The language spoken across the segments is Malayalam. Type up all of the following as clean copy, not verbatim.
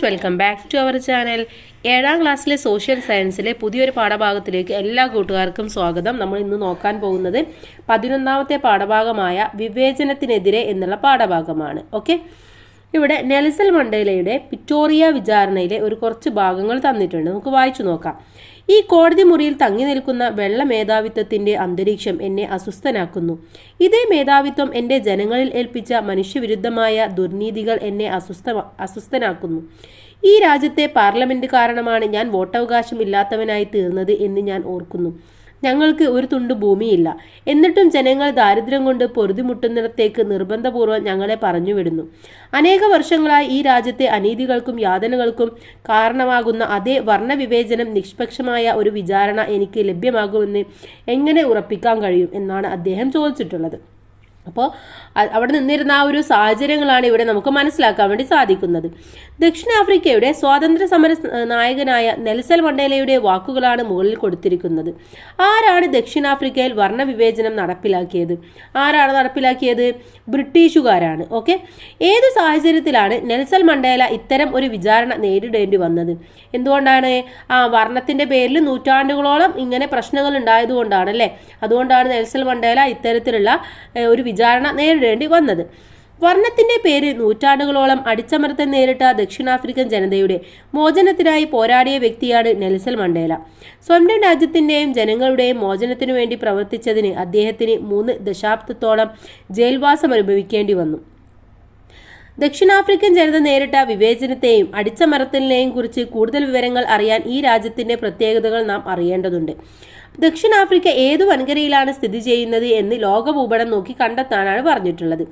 Welcome back to our channel. 7ാം ക്ലാസ്സിലെ സോഷ്യൽ സയൻസിലെ പുതിയൊരു പാഠഭാഗത്തിലേക്ക് എല്ലാ കൂട്ടുകാർക്കും സ്വാഗതം. നമ്മൾ ഇന്ന് നോക്കാൻ പോകുന്നത് 11ാമത്തെ പാഠഭാഗമായ വിവേചനത്തിനെതിരെ എന്നുള്ള പാഠഭാഗമാണ്. ഓക്കെ, ഇവിടെ നെൽസൺ മണ്ടേലയുടെ വിക്ടോറിയ വിചാരണയിലെ കുറച്ച് ഭാഗങ്ങൾ തന്നിട്ടുണ്ട്. നമുക്ക് വായിച്ചു നോക്കാം. ഈ കോടതി മുറിയിൽ തങ്ങി നിൽക്കുന്ന വെള്ള മേധാവിത്വത്തിന്റെ അന്തരീക്ഷം എന്നെ അസ്വസ്ഥനാക്കുന്നു. ഇതേ മേധാവിത്വം എൻ്റെ ജനങ്ങളിൽ ഏൽപ്പിച്ച മനുഷ്യവിരുദ്ധമായ ദുർനീതികൾ എന്നെ അസ്വസ്ഥനാക്കുന്നു. ഈ രാജ്യത്തെ പാർലമെന്റ് കാരണമാണ് ഞാൻ വോട്ടവകാശം ഇല്ലാത്തവനായി തീർന്നത് എന്ന് ഞാൻ ഓർക്കുന്നു. ഞങ്ങൾക്ക് ഒരു തുണ്ട് ഭൂമിയില്ല, എന്നിട്ടും ജനങ്ങൾ ദാരിദ്ര്യം കൊണ്ട് പൊറുതിമുട്ടുന്നിടത്തേക്ക് നിർബന്ധപൂർവ്വം ഞങ്ങളെ പറഞ്ഞുവിടുന്നു. അനേക വർഷങ്ങളായി ഈ രാജ്യത്തെ അനീതികൾക്കും യാതനകൾക്കും കാരണമാകുന്ന അതേ വർണ്ണവിവേചനം നിഷ്പക്ഷമായ ഒരു വിചാരണ എനിക്ക് ലഭ്യമാകുമെന്ന് എങ്ങനെ ഉറപ്പിക്കാൻ കഴിയും എന്നാണ് അദ്ദേഹം ചോദിച്ചിട്ടുള്ളത്. അപ്പോൾ അവിടെ നിന്നിരുന്ന സാഹചര്യങ്ങളാണ് ഇവിടെ നമുക്ക് മനസ്സിലാക്കാൻ വേണ്ടി സാധിക്കുന്നത്. ദക്ഷിണാഫ്രിക്കയുടെ സ്വാതന്ത്ര്യ സമര നായകനായ നെൽസൺ മണ്ടേലയുടെ വാക്കുകളാണ് മുകളിൽ കൊടുത്തിരിക്കുന്നത്. ആരാണ് ദക്ഷിണാഫ്രിക്കയിൽ വർണ്ണവിവേചനം നടപ്പിലാക്കിയത്? ബ്രിട്ടീഷുകാരാണ്. ഓക്കെ, ഏതു സാഹചര്യത്തിലാണ് നെൽസൺ മണ്ടേല ഇത്തരം ഒരു വിചാരണ നേരിടേണ്ടി വന്നത്? എന്തുകൊണ്ടാണ്? വർണ്ണത്തിന്റെ പേരിൽ നൂറ്റാണ്ടുകളോളം ഇങ്ങനെ പ്രശ്നങ്ങൾ ഉണ്ടായതുകൊണ്ടാണ് അല്ലേ? അതുകൊണ്ടാണ് നെൽസൺ മണ്ടേല ഇത്തരത്തിലുള്ള ഒരു വിചാരണ നേരിടേണ്ടി വന്നത്. വർണ്ണത്തിന്റെ പേരിൽ നൂറ്റാണ്ടുകളോളം അടിച്ചമർത്തൽ നേരിട്ട ദക്ഷിണാഫ്രിക്കൻ ജനതയുടെ മോചനത്തിനായി പോരാടിയ വ്യക്തിയാണ് നെൽസൺ മണ്ടേല. സ്വന്തം രാജ്യത്തിന്റെയും ജനങ്ങളുടെയും മോചനത്തിനു വേണ്ടി പ്രവർത്തിച്ചതിന് അദ്ദേഹത്തിന് 3 ദശാബ്ദത്തോളം ജയിൽവാസം അനുഭവിക്കേണ്ടി വന്നു. ദക്ഷിണാഫ്രിക്കൻ ജനത നേരിട്ട വിവേചനത്തെയും അടിച്ചമർത്തലിനെയും കുറിച്ച് കൂടുതൽ വിവരങ്ങൾ അറിയാൻ ഈ രാജ്യത്തിന്റെ പ്രത്യേകതകൾ നാം അറിയേണ്ടതുണ്ട്. ദക്ഷിണാഫ്രിക്ക ഏതു വൻകരയിലാണ് സ്ഥിതി ചെയ്യുന്നത് എന്ന് ലോകഭൂപടം നോക്കി കണ്ടെത്താനാണ് പറഞ്ഞിട്ടുള്ളത്.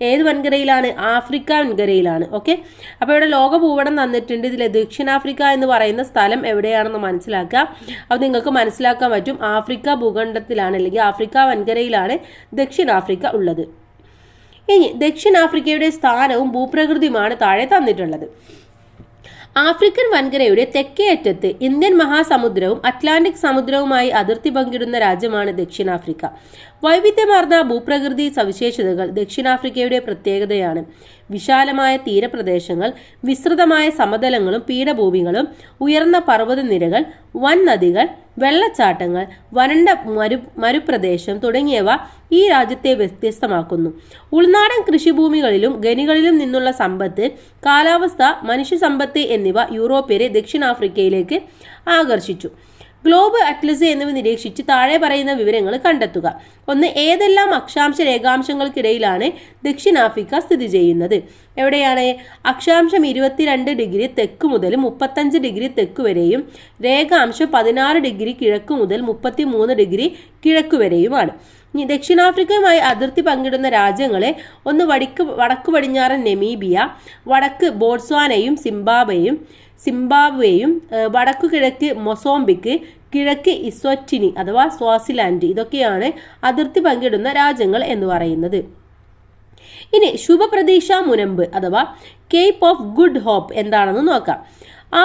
ഏത് വൻകരയിലാണ്? ആഫ്രിക്ക വൻകരയിലാണ്. ഓക്കെ, അപ്പോൾ ഇവിടെ ലോകഭൂപടം തന്നിട്ടുണ്ട്. ഇതിൽ ദക്ഷിണാഫ്രിക്ക എന്ന് പറയുന്ന സ്ഥലം എവിടെയാണെന്ന് മനസ്സിലാക്കുക. അത് നിങ്ങൾക്ക് മനസ്സിലാക്കാൻ പറ്റും. ആഫ്രിക്ക ഭൂഖണ്ഡത്തിലാണ്, അല്ലെങ്കിൽ ആഫ്രിക്ക വൻകരയിലാണ് ദക്ഷിണാഫ്രിക്ക ഉള്ളത്. ഇനി ദക്ഷിണാഫ്രിക്കയുടെ സ്ഥാനവും ഭൂപ്രകൃതിയുമാണ് താഴെ തന്നിട്ടുള്ളത്. ആഫ്രിക്കൻ വൻകരയുടെ തെക്കേ അറ്റത്ത് ഇന്ത്യൻ മഹാസമുദ്രവും അറ്റ്ലാന്റിക് സമുദ്രവുമായി അതിർത്തി പങ്കിടുന്ന രാജ്യമാണ് ദക്ഷിണാഫ്രിക്ക. വൈവിധ്യമാർന്ന ഭൂപ്രകൃതി സവിശേഷതകൾ ദക്ഷിണാഫ്രിക്കയുടെ പ്രത്യേകതയാണ്. വിശാലമായ തീരപ്രദേശങ്ങൾ, വിസ്തൃതമായ സമതലങ്ങളും പീഠഭൂമികളും, ഉയർന്ന പർവ്വതനിരകൾ, വൻ നദികൾ, വെള്ളച്ചാട്ടങ്ങൾ, വരണ്ട മരുപ്രദേശം തുടങ്ങിയവ ഈ രാജ്യത്തെ വ്യത്യസ്തമാക്കുന്നു. ഉൾനാടൻ കൃഷിഭൂമികളിലും ഖനികളിലും നിന്നുള്ള സമ്പത്ത്, കാലാവസ്ഥ, മനുഷ്യസമ്പത്ത് എന്നിവ യൂറോപ്യരെ ദക്ഷിണാഫ്രിക്കയിലേക്ക് ആകർഷിച്ചു. ഗ്ലോബ് അറ്റ്ലസ് എന്നിവ നിരീക്ഷിച്ച് താഴെ പറയുന്ന വിവരങ്ങൾ കണ്ടെത്തുക. 1. ഏതെല്ലാം അക്ഷാംശ രേഖാംശങ്ങൾക്കിടയിലാണ് ദക്ഷിണാഫ്രിക്ക സ്ഥിതി ചെയ്യുന്നത്? എവിടെയാണ്? അക്ഷാംശം 22 ഡിഗ്രി തെക്ക് മുതൽ 35 ഡിഗ്രി തെക്ക് വരെയും രേഖാംശം 16 ഡിഗ്രി കിഴക്ക് മുതൽ 33 ഡിഗ്രി കിഴക്ക് വരെയുമാണ്. ഇനി ദക്ഷിണാഫ്രിക്കയുമായി അതിർത്തി പങ്കിടുന്ന രാജ്യങ്ങളെ 1. വടക്ക് പടിഞ്ഞാറൻ നെമീബിയ, വടക്ക് ബോട്സ്വാനയും സിംബാബ്വേയും, വടക്കു കിഴക്ക് മൊസോംബിക്ക്, കിഴക്ക് ഇസ്വറ്റിനി അഥവാ സ്വാസിലാൻഡ്. ഇതൊക്കെയാണ് അതിർത്തി പങ്കിടുന്ന രാജ്യങ്ങൾ എന്ന് പറയുന്നത്. ഇനി ശുഭപ്രതീക്ഷ മുനമ്പ് അഥവാ കേപ്പ് ഓഫ് ഗുഡ് ഹോപ്പ് എന്താണെന്ന് നോക്കാം.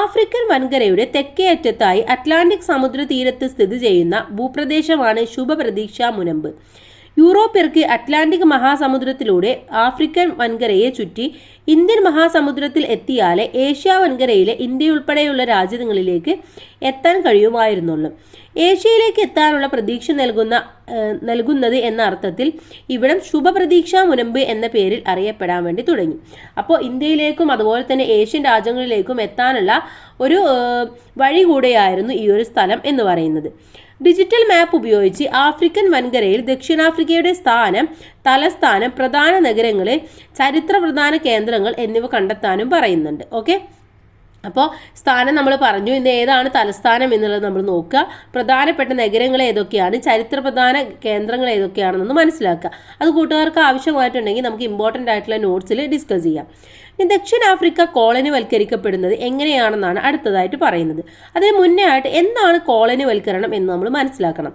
ആഫ്രിക്കൻ വൻകരയുടെ തെക്കേ അറ്റത്തായി അറ്റ്ലാന്റിക് സമുദ്ര തീരത്ത് സ്ഥിതി ചെയ്യുന്ന ഭൂപ്രദേശമാണ് ശുഭപ്രതീക്ഷ മുനമ്പ്. യൂറോപ്യർക്ക് അറ്റ്ലാന്റിക് മഹാസമുദ്രത്തിലൂടെ ആഫ്രിക്കൻ വൻകരയെ ചുറ്റി ഇന്ത്യൻ മഹാസമുദ്രത്തിൽ എത്തിയാലേ ഏഷ്യ വൻകരയിലെ ഇന്ത്യയുൾപ്പെടെയുള്ള രാജ്യങ്ങളിലേക്ക് എത്താൻ കഴിയുമായിരുന്നുള്ളൂ. ഏഷ്യയിലേക്ക് എത്താനുള്ള പ്രതീക്ഷ നൽകുന്നത് എന്ന അർത്ഥത്തിൽ ഇവിടം ശുഭപ്രതീക്ഷ മുനമ്പ് എന്ന പേരിൽ അറിയപ്പെടാൻ വേണ്ടി തുടങ്ങി. അപ്പോൾ ഇന്ത്യയിലേക്കും അതുപോലെ തന്നെ ഏഷ്യൻ രാജ്യങ്ങളിലേക്കും എത്താനുള്ള ഒരു വഴി കൂടെയായിരുന്നു ഈ ഒരു സ്ഥലം എന്ന് പറയുന്നത്. ഡിജിറ്റൽ മാപ്പ് ഉപയോഗിച്ച് ആഫ്രിക്കൻ വൻകരയിൽ ദക്ഷിണാഫ്രിക്കയുടെ സ്ഥാനം, തലസ്ഥാനം, പ്രധാന നഗരങ്ങളെ, ചരിത്ര പ്രധാന കേന്ദ്രങ്ങൾ എന്നിവ കണ്ടെത്താനും പറയുന്നുണ്ട്. ഓക്കെ, അപ്പോൾ സ്ഥാനം നമ്മൾ പറഞ്ഞു. ഇന്ന് ഏതാണ് തലസ്ഥാനം എന്നുള്ളത് നമ്മൾ നോക്കുക. പ്രധാനപ്പെട്ട നഗരങ്ങൾ ഏതൊക്കെയാണ്, ചരിത്ര പ്രധാന കേന്ദ്രങ്ങൾ ഏതൊക്കെയാണെന്നൊന്ന് മനസ്സിലാക്കുക. അത് കൂട്ടുകാർക്ക് ആവശ്യമായിട്ടുണ്ടെങ്കിൽ നമുക്ക് ഇമ്പോർട്ടൻ്റ് ആയിട്ടുള്ള നോട്ട്സിൽ ഡിസ്കസ് ചെയ്യാം. ദക്ഷിണാഫ്രിക്ക കോളനിവൽക്കരിക്കപ്പെടുന്നത് എങ്ങനെയാണെന്നാണ് അടുത്തതായിട്ട് പറയുന്നത്. അതിന് മുന്നേ ആയിട്ട് എന്താണ് കോളനിവൽക്കരണം എന്ന് നമ്മൾ മനസ്സിലാക്കണം.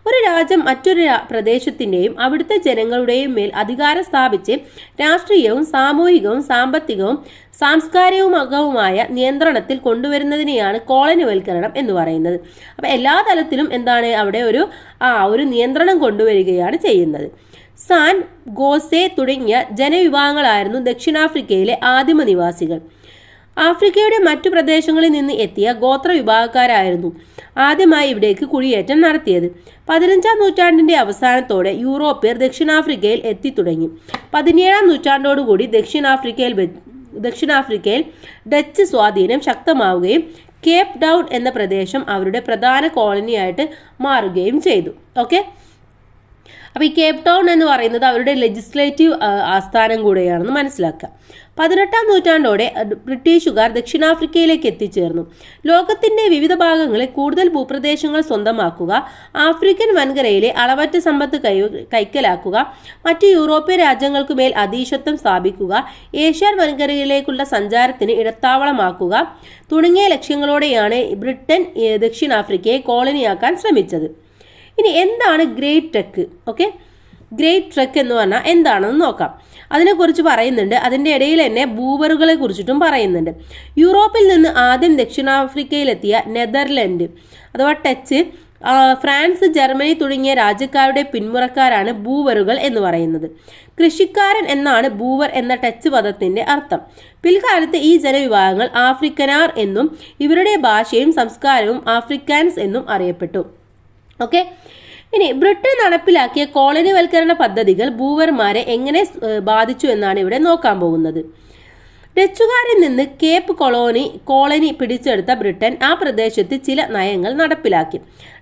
ഒരു രാജ്യം മറ്റൊരു പ്രദേശത്തിന്റെയും അവിടുത്തെ ജനങ്ങളുടെയും മേൽ അധികാരം സ്ഥാപിച്ച് രാഷ്ട്രീയവും സാമൂഹികവും സാമ്പത്തികവും സാംസ്കാരികവുമായ നിയന്ത്രണത്തിൽ കൊണ്ടുവരുന്നതിനെയാണ് കോളനിവൽക്കരണം എന്ന് പറയുന്നത്. അപ്പൊ എല്ലാ തലത്തിലും എന്താണ് അവിടെ ഒരു നിയന്ത്രണം കൊണ്ടുവരികയാണ് ചെയ്യുന്നത്. സാൻ ഗോസെ തുടങ്ങിയ ജനവിഭാഗങ്ങളായിരുന്നു ദക്ഷിണാഫ്രിക്കയിലെ ആദിമ നിവാസികൾ. ആഫ്രിക്കയുടെ മറ്റു പ്രദേശങ്ങളിൽ നിന്ന് എത്തിയ ഗോത്ര വിഭാഗക്കാരായിരുന്നു ആദ്യമായി ഇവിടേക്ക് കുടിയേറ്റം നടത്തിയത്. 15-ാം നൂറ്റാണ്ടിന്റെ അവസാനത്തോടെ യൂറോപ്യർ ദക്ഷിണാഫ്രിക്കയിൽ എത്തിത്തുടങ്ങി. 17-ാം നൂറ്റാണ്ടോടുകൂടി ദക്ഷിണാഫ്രിക്കയിൽ ഡച്ച് സ്വാധീനം ശക്തമാവുകയും കേപ്പ് ടൗൺ എന്ന പ്രദേശം അവരുടെ പ്രധാന കോളനിയായിട്ട് മാറുകയും ചെയ്തു. ഓക്കെ, അപ്പോൾ ഈ കേപ്പ് ടൗൺ എന്ന് പറയുന്നത് അവരുടെ ലെജിസ്ലേറ്റീവ് ആസ്ഥാനം കൂടെയാണെന്ന് മനസ്സിലാക്കുക. 18-ാം നൂറ്റാണ്ടോടെ ബ്രിട്ടീഷുകാർ ദക്ഷിണാഫ്രിക്കയിലേക്ക് എത്തിച്ചേർന്നു. ലോകത്തിന്റെ വിവിധ ഭാഗങ്ങളിൽ കൂടുതൽ ഭൂപ്രദേശങ്ങൾ സ്വന്തമാക്കുക, ആഫ്രിക്കൻ വൻകരയിലെ അളവറ്റ സമ്പത്ത് കൈക്കലാക്കുക, മറ്റ് യൂറോപ്യൻ രാജ്യങ്ങൾക്കുമേൽ അധീശത്വം സ്ഥാപിക്കുക, ഏഷ്യൻ വൻകരയിലേക്കുള്ള സഞ്ചാരത്തിന് ഇടത്താവളമാക്കുക തുടങ്ങിയ ലക്ഷ്യങ്ങളോടെയാണ് ബ്രിട്ടൻ ദക്ഷിണാഫ്രിക്കയെ കോളനിയാക്കാൻ ശ്രമിച്ചത്. ഇനി എന്താണ് great truck? Okay, great truck എന്ന് പറഞ്ഞാൽ എന്താണെന്ന് നോക്കാം. അതിനെക്കുറിച്ച് പറയുന്നുണ്ട്. അതിൻ്റെ ഇടയിൽ തന്നെ ബൂവറുകളെ കുറിച്ചിട്ടും പറയുന്നുണ്ട്. യൂറോപ്പിൽ നിന്ന് ആദ്യം ദക്ഷിണാഫ്രിക്കയിലെത്തിയ നെതർലൻഡ് അഥവാ ഡച്ച്, ഫ്രാൻസ്, ജർമ്മനി തുടങ്ങിയ രാജ്യക്കാരുടെ പിന്മുറക്കാരാണ് ബൂവറുകൾ എന്ന് പറയുന്നത്. കൃഷിക്കാരൻ എന്നാണ് ബൂവർ എന്ന ഡച്ച് പദത്തിന്റെ അർത്ഥം. പിൽക്കാലത്ത് ഈ ജനവിഭാഗങ്ങൾ ആഫ്രിക്കനാർ എന്നും ഇവരുടെ ഭാഷയും സംസ്കാരവും ആഫ്രിക്കാൻസ് എന്നും അറിയപ്പെട്ടു. ഓക്കെ, ഇനി ബ്രിട്ടൻ നടപ്പിലാക്കിയ കോളനിവൽക്കരണ പദ്ധതികൾ ബൂവർമാരെ എങ്ങനെ ബാധിച്ചു എന്നാണ് ഇവിടെ നോക്കാൻ പോകുന്നത്. ഡച്ചുകാരിൽ നിന്ന് കേപ്പ് കോളനി പിടിച്ചെടുത്ത ബ്രിട്ടൻ ആ പ്രദേശത്ത് ചില നയങ്ങൾ നടപ്പിലാക്കി.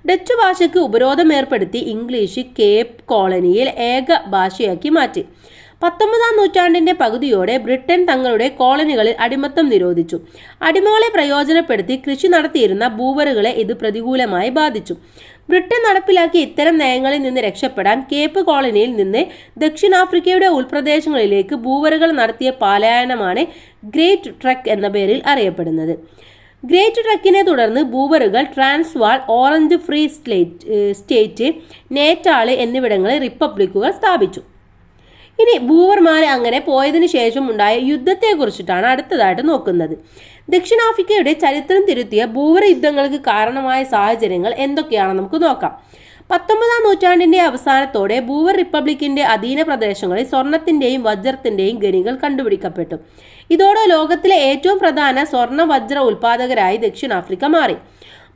ഡച്ചു ഭാഷയ്ക്ക് ഉപരോധം ഏർപ്പെടുത്തി ഇംഗ്ലീഷ് കേപ്പ് കോളനിയിൽ ഏക ഭാഷയാക്കി മാറ്റി. 19-ാം നൂറ്റാണ്ടിന്റെ പകുതിയോടെ ബ്രിട്ടൻ തങ്ങളുടെ കോളനികളിൽ അടിമത്തം നിരോധിച്ചു. അടിമകളെ പ്രയോജനപ്പെടുത്തി കൃഷി നടത്തിയിരുന്ന ബൂവറുകളെ ഇത് പ്രതികൂലമായി ബാധിച്ചു. ബ്രിട്ടൻ നടപ്പിലാക്കിയ ഇത്തരം നയങ്ങളിൽ നിന്ന് രക്ഷപ്പെടാൻ കേപ്പ് കോളനിയിൽ നിന്ന് ദക്ഷിണാഫ്രിക്കയുടെ ഉൾപ്രദേശങ്ങളിലേക്ക് ബൂവറുകൾ നടത്തിയ പലായനമാണ് ഗ്രേറ്റ് ട്രക്ക് എന്ന പേരിൽ അറിയപ്പെടുന്നത്. ഗ്രേറ്റ് ട്രക്കിനെ തുടർന്ന് ബൂവറുകൾ ട്രാൻസ്വാൾ, ഓറഞ്ച് ഫ്രീ സ്റ്റേറ്റ്, നേറ്റാള് എന്നിവിടങ്ങളിൽ റിപ്പബ്ലിക്കുകൾ സ്ഥാപിച്ചു. ഇനി ബൂവർമാർ അങ്ങനെ പോയതിനു ശേഷം ഉണ്ടായ യുദ്ധത്തെ കുറിച്ചിട്ടാണ് അടുത്തതായിട്ട് നോക്കുന്നത്. ദക്ഷിണാഫ്രിക്കയുടെ ചരിത്രം തിരുത്തിയ ബൂവർ യുദ്ധങ്ങൾക്ക് കാരണമായ സാഹചര്യങ്ങൾ എന്തൊക്കെയാണെന്ന് നമുക്ക് നോക്കാം. 19-ാം നൂറ്റാണ്ടിന്റെ അവസാനത്തോടെ ബൂവർ റിപ്പബ്ലിക്കിന്റെ അധീന പ്രദേശങ്ങളിൽ സ്വർണത്തിന്റെയും വജ്രത്തിന്റെയും ഖനികൾ കണ്ടുപിടിക്കപ്പെട്ടു. ഇതോടെ ലോകത്തിലെ ഏറ്റവും പ്രധാന സ്വർണ്ണ വജ്ര ഉൽപാദകരായി ദക്ഷിണാഫ്രിക്ക മാറി.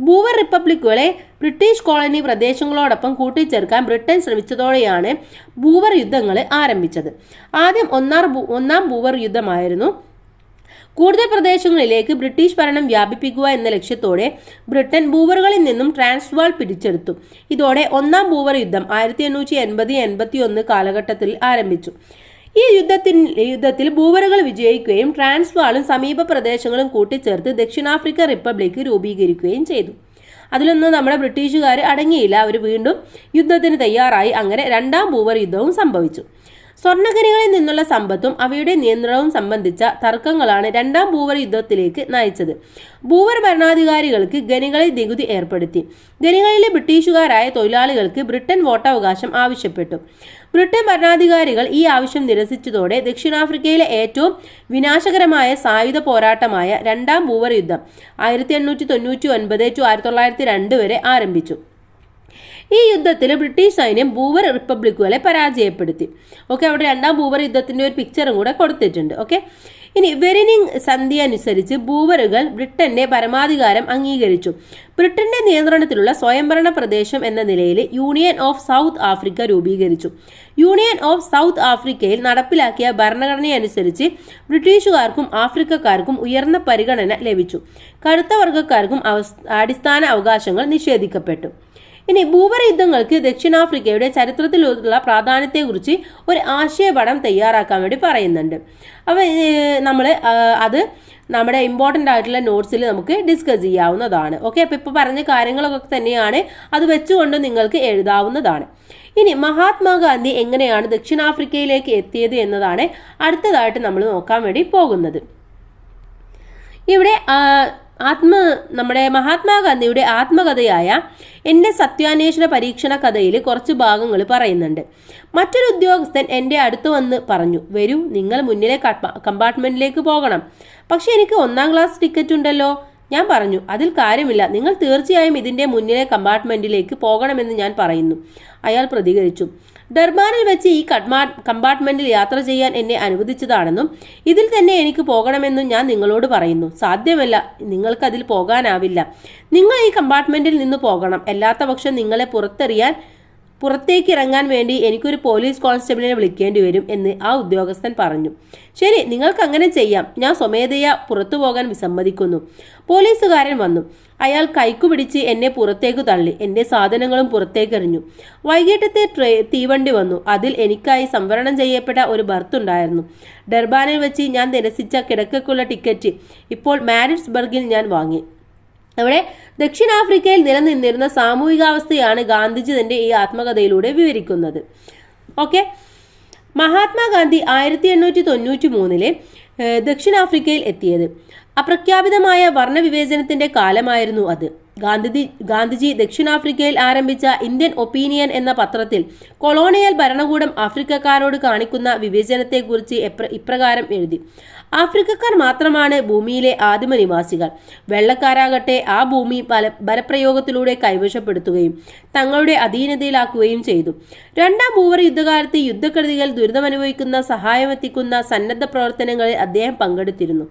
ബൂവർ റിപ്പബ്ലിക്കുകളെ ബ്രിട്ടീഷ് കോളനി പ്രദേശങ്ങളോടൊപ്പം കൂട്ടിച്ചേർക്കാൻ ബ്രിട്ടൻ ശ്രമിച്ചതോടെയാണ് ബൂവർ യുദ്ധങ്ങൾ ആരംഭിച്ചത്. ആദ്യം ഒന്നാം ബൂവർ യുദ്ധമായിരുന്നു. കൂടുതൽ പ്രദേശങ്ങളിലേക്ക് ബ്രിട്ടീഷ് ഭരണം വ്യാപിപ്പിക്കുക എന്ന ലക്ഷ്യത്തോടെ ബ്രിട്ടൻ ബൂവറുകളിൽ നിന്നും ട്രാൻസ്വാൾ പിടിച്ചെടുത്തു. ഇതോടെ ഒന്നാം ബൂവർ യുദ്ധം 1880-81 കാലഘട്ടത്തിൽ ആരംഭിച്ചു. ഈ യുദ്ധത്തിൽ ബൂവറുകൾ വിജയിക്കുകയും ട്രാൻസ്വാളും സമീപ പ്രദേശങ്ങളും കൂട്ടിച്ചേർത്ത് ദക്ഷിണാഫ്രിക്ക റിപ്പബ്ലിക്ക് രൂപീകരിക്കുകയും ചെയ്തു. അതിലൊന്നും നമ്മുടെ ബ്രിട്ടീഷുകാർ അടങ്ങിയില്ല. അവർ വീണ്ടും യുദ്ധത്തിന് തയ്യാറായി. അങ്ങനെ രണ്ടാം ബൂവർ യുദ്ധവും സംഭവിച്ചു. സ്വർണ്ണഖനികളിൽ നിന്നുള്ള സമ്പത്തും അവയുടെ നിയന്ത്രണവും സംബന്ധിച്ച തർക്കങ്ങളാണ് രണ്ടാം ബൂവർ യുദ്ധത്തിലേക്ക് നയിച്ചത്. ബൂവർ ഭരണാധികാരികൾക്ക് ഖനികളിൽ നികുതി ഏർപ്പെടുത്തി. ഖനികളിലെ ബ്രിട്ടീഷുകാരായ തൊഴിലാളികൾക്ക് ബ്രിട്ടൻ വോട്ടവകാശം ആവശ്യപ്പെട്ടു. ബ്രിട്ടൻ ഭരണാധികാരികൾ ഈ ആവശ്യം നിരസിച്ചതോടെ ദക്ഷിണാഫ്രിക്കയിലെ ഏറ്റവും വിനാശകരമായ സായുധ പോരാട്ടമായ രണ്ടാം ബൂവർ യുദ്ധം 1899-1902 വരെ ആരംഭിച്ചു. ഈ യുദ്ധത്തിൽ ബ്രിട്ടീഷ് സൈന്യം ബൂവർ റിപ്പബ്ലിക്കുകളെ പരാജയപ്പെടുത്തി. ഓക്കെ, അവിടെ രണ്ടാം ബൂവർ യുദ്ധത്തിന്റെ ഒരു പിക്ചറും കൂടെ കൊടുത്തിട്ടുണ്ട്. ഓക്കെ, ഇനി വെരിനിങ് സന്ധി അനുസരിച്ച് ബൂവറുകൾ ബ്രിട്ടന്റെ പരമാധികാരം അംഗീകരിച്ചു. ബ്രിട്ടന്റെ നിയന്ത്രണത്തിലുള്ള സ്വയംഭരണ പ്രദേശം എന്ന നിലയിൽ യൂണിയൻ ഓഫ് സൗത്ത് ആഫ്രിക്ക രൂപീകരിച്ചു. യൂണിയൻ ഓഫ് സൗത്ത് ആഫ്രിക്കയിൽ നടപ്പിലാക്കിയ ഭരണഘടനയനുസരിച്ച് ബ്രിട്ടീഷുകാർക്കും ആഫ്രിക്കക്കാർക്കും ഉയർന്ന പരിഗണന ലഭിച്ചു. കറുത്ത വർഗ്ഗക്കാർക്കും അടിസ്ഥാന അവകാശങ്ങൾ നിഷേധിക്കപ്പെട്ടു. ഇനി ബൂവർ യുദ്ധങ്ങൾക്ക് ദക്ഷിണാഫ്രിക്കയുടെ ചരിത്രത്തിലുള്ള പ്രാധാന്യത്തെക്കുറിച്ച് ഒരു ആശയപടം തയ്യാറാക്കാൻ വേണ്ടി പറയുന്നുണ്ട്. അപ്പോൾ അത് നമ്മുടെ ഇമ്പോർട്ടൻ്റ് ആയിട്ടുള്ള നോട്ട്സിൽ നമുക്ക് ഡിസ്കസ് ചെയ്യാവുന്നതാണ്. ഓക്കെ, അപ്പോൾ ഇപ്പോൾ പറഞ്ഞ കാര്യങ്ങളൊക്കെ തന്നെയാണ്, അത് വെച്ചുകൊണ്ട് നിങ്ങൾക്ക് എഴുതാവുന്നതാണ്. ഇനി മഹാത്മാഗാന്ധി എങ്ങനെയാണ് ദക്ഷിണാഫ്രിക്കയിലേക്ക് എത്തിയത് എന്നതാണ് അടുത്തതായിട്ട് നമ്മൾ നോക്കാൻ വേണ്ടി പോകുന്നത്. ഇവിടെ നമ്മുടെ മഹാത്മാഗാന്ധിയുടെ ആത്മകഥയായ എൻ്റെ സത്യാന്വേഷണ പരീക്ഷണ കഥയിൽ കുറച്ച് ഭാഗങ്ങൾ പറയുന്നുണ്ട്. മറ്റൊരു ഉദ്യോഗസ്ഥൻ എൻ്റെ അടുത്ത് വന്ന് പറഞ്ഞു, വരൂ, നിങ്ങൾ മുന്നിലെ കമ്പാർട്ട്മെന്റിലേക്ക് പോകണം. പക്ഷെ എനിക്ക് 1-ാം ക്ലാസ് ടിക്കറ്റ് ഉണ്ടല്ലോ. ഞാൻ പറഞ്ഞു, അതിൽ കാര്യമില്ല, നിങ്ങൾ തീർച്ചയായും ഇതിൻ്റെ മുന്നിലെ കമ്പാർട്ട്മെന്റിലേക്ക് പോകണമെന്ന് ഞാൻ പറയുന്നു. അയാൾ പ്രതികരിച്ചു, ഡർബാനിൽ വെച്ച് ഈ കമ്പാർട്ട്മെന്റിൽ യാത്ര ചെയ്യാൻ എന്നെ അനുവദിച്ചതാണെന്നും ഇതിൽ തന്നെ എനിക്ക് പോകണമെന്നും ഞാൻ നിങ്ങളോട് പറയുന്നു. സാധ്യമല്ല, നിങ്ങൾക്ക് അതിൽ പോകാനാവില്ല. നിങ്ങൾ ഈ കമ്പാർട്ട്മെന്റിൽ നിന്ന് പോകണം. അല്ലാത്ത പക്ഷം നിങ്ങളെ പുറത്തേക്ക് ഇറങ്ങാൻ വേണ്ടി എനിക്കൊരു പോലീസ് കോൺസ്റ്റബിളിനെ വിളിക്കേണ്ടി വരും എന്ന് ആ ഉദ്യോഗസ്ഥൻ പറഞ്ഞു. ശരി, നിങ്ങൾക്ക് അങ്ങനെ ചെയ്യാം. ഞാൻ സ്വമേധയാ പുറത്തു പോകാൻ വിസമ്മതിക്കുന്നു. പോലീസുകാരൻ വന്നു. അയാൾ കൈക്കുപിടിച്ച് എന്നെ പുറത്തേക്ക് തള്ളി. എൻ്റെ സാധനങ്ങളും പുറത്തേക്കെറിഞ്ഞു. വൈകിട്ടത്തെ തീവണ്ടി വന്നു. അതിൽ എനിക്കായി സംവരണം ചെയ്യപ്പെട്ട ഒരു ബർത്ത് ഉണ്ടായിരുന്നു. ഡർബാനിൽ വെച്ച് ഞാൻ നിരസിച്ച കിടക്കയ്ക്കുള്ള ടിക്കറ്റ് ഇപ്പോൾ മാരിറ്റ്സ്ബർഗിൽ ഞാൻ വാങ്ങി. അവിടെ ദക്ഷിണാഫ്രിക്കയിൽ നിലനിന്നിരുന്ന സാമൂഹികാവസ്ഥയാണ് ഗാന്ധിജി തന്റെ ഈ ആത്മകഥയിലൂടെ വിവരിക്കുന്നത്. ഓക്കെ, മഹാത്മാഗാന്ധി 1893 ദക്ഷിണാഫ്രിക്കയിൽ എത്തിയത്. അപ്രഖ്യാപിതമായ വർണ്ണവിവേചനത്തിന്റെ കാലമായിരുന്നു അത്. ഗാന്ധിജി ദക്ഷിണാഫ്രിക്കയിൽ ആരംഭിച്ച ഇന്ത്യൻ ഒപ്പീനിയൻ എന്ന പത്രത്തിൽ കൊളോണിയൽ ഭരണകൂടം ആഫ്രിക്കക്കാരോട് കാണിക്കുന്ന വിവേചനത്തെക്കുറിച്ച് ഇപ്രകാരം എഴുതി: ആഫ്രിക്കക്കാർ മാത്രമാണ് ഭൂമിയിലെ ആദിമ നിവാസികൾ. വെള്ളക്കാരാകട്ടെ ആ ഭൂമി ബലപ്രയോഗത്തിലൂടെ കൈവശപ്പെടുത്തുകയും തങ്ങളുടെ അധീനതയിലാക്കുകയും ചെയ്തു. രണ്ടാം ഭൂവർ യുദ്ധകാലത്ത് യുദ്ധക്കെടുതികൾ ദുരിതമനുഭവിക്കുന്ന സഹായമെത്തിക്കുന്ന സന്നദ്ധ പ്രവർത്തനങ്ങളിൽ അദ്ദേഹം പങ്കെടുത്തിരുന്നു.